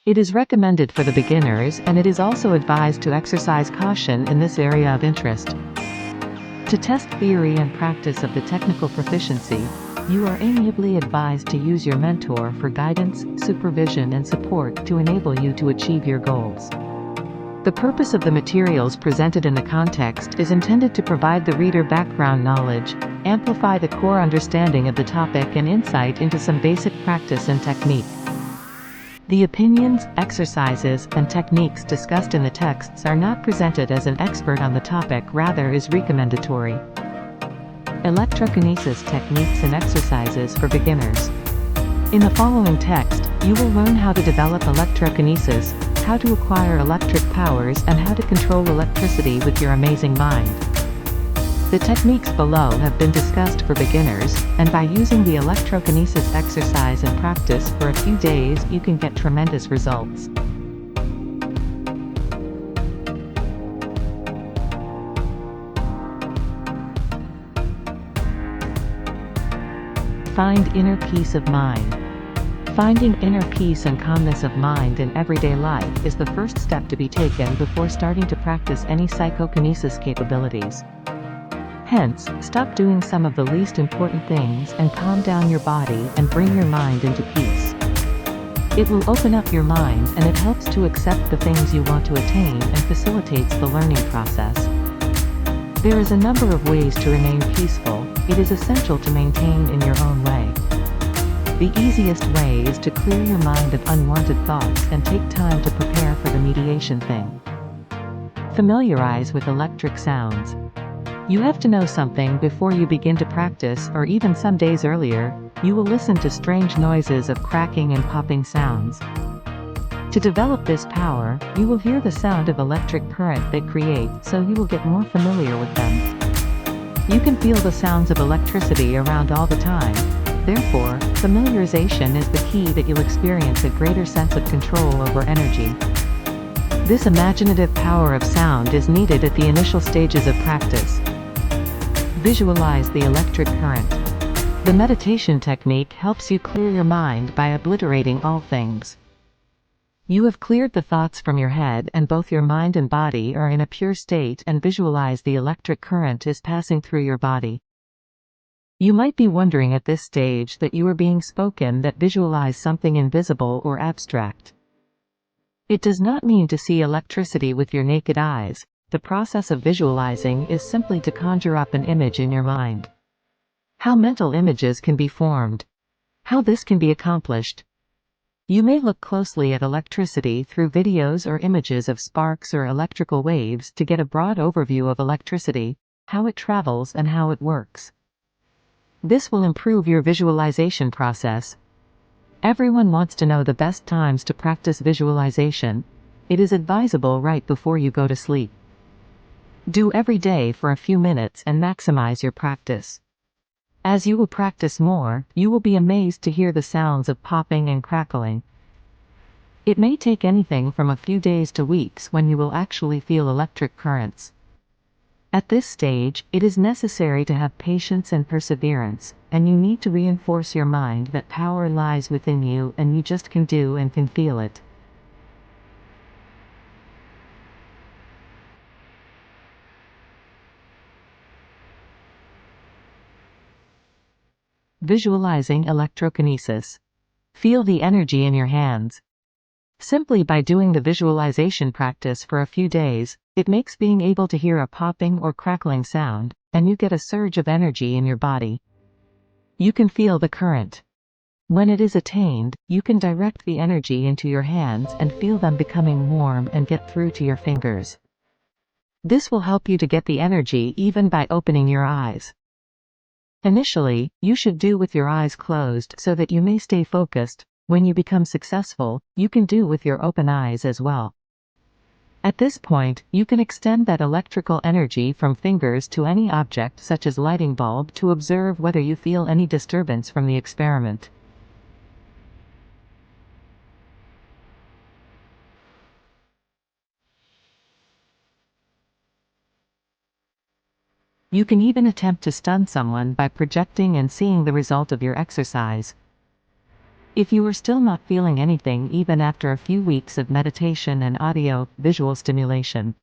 It is recommended for the beginners, and it is also advised to exercise caution in this area of interest. To test theory and practice of the technical proficiency, you are amiably advised to use your mentor for guidance, supervision and support to enable you to achieve your goals. The purpose of the materials presented in the context is intended to provide the reader background knowledge, amplify the core understanding of the topic and insight into some basic practice and technique. The opinions, exercises, and techniques discussed in the texts are not presented as an expert on the topic, rather is recommendatory. Electrokinesis techniques and exercises for beginners. In the following text, you will learn how to develop electrokinesis, how to acquire electric powers and how to control electricity with your amazing mind. The techniques below have been discussed for beginners, and by using the electrokinesis exercise and practice for a few days you can get tremendous results. Find inner peace of mind. Finding inner peace and calmness of mind in everyday life is the first step to be taken before starting to practice any psychokinesis capabilities. Hence, stop doing some of the least important things and calm down your body and bring your mind into peace. It will open up your mind and it helps to accept the things you want to attain and facilitates the learning process. There is a number of ways to remain peaceful. It is essential to maintain in your own way. The easiest way is to clear your mind of unwanted thoughts and take time to prepare for the mediation thing. Familiarize with electric sounds. You have to know something before you begin to practice, or even some days earlier, you will listen to strange noises of cracking and popping sounds. To develop this power, you will hear the sound of electric current they create, so you will get more familiar with them. You can feel the sounds of electricity around all the time. Therefore, familiarization is the key that you'll experience a greater sense of control over energy. This imaginative power of sound is needed at the initial stages of practice. Visualize the electric current. The meditation technique helps you clear your mind by obliterating all things. You have cleared the thoughts from your head and both your mind and body are in a pure state, and visualize the electric current is passing through your body. You might be wondering at this stage that you are being spoken, that visualize something invisible or abstract. It does not mean to see electricity with your naked eyes. The process of visualizing is simply to conjure up an image in your mind. How mental images can be formed. How this can be accomplished. You may look closely at electricity through videos or images of sparks or electrical waves to get a broad overview of electricity, how it travels and how it works. This will improve your visualization process. Everyone wants to know the best times to practice visualization. It is advisable right before you go to sleep. Do every day for a few minutes and maximize your practice. As you will practice more, you will be amazed to hear the sounds of popping and crackling. It may take anything from a few days to weeks when you will actually feel electric currents. At this stage, it is necessary to have patience and perseverance, and you need to reinforce your mind that power lies within you and you just can do and can feel it. Visualizing electrokinesis. Feel the energy in your hands. Simply by doing the visualization practice for a few days, it makes being able to hear a popping or crackling sound, and you get a surge of energy in your body. You can feel the current. When it is attained, you can direct the energy into your hands and feel them becoming warm and get through to your fingers. This will help you to get the energy even by opening your eyes. Initially, you should do with your eyes closed so that you may stay focused. When you become successful, you can do with your open eyes as well. At this point, you can extend that electrical energy from fingers to any object such as lighting bulb to observe whether you feel any disturbance from the experiment. You can even attempt to stun someone by projecting and seeing the result of your exercise. If you are still not feeling anything even after a few weeks of meditation and audio-visual stimulation,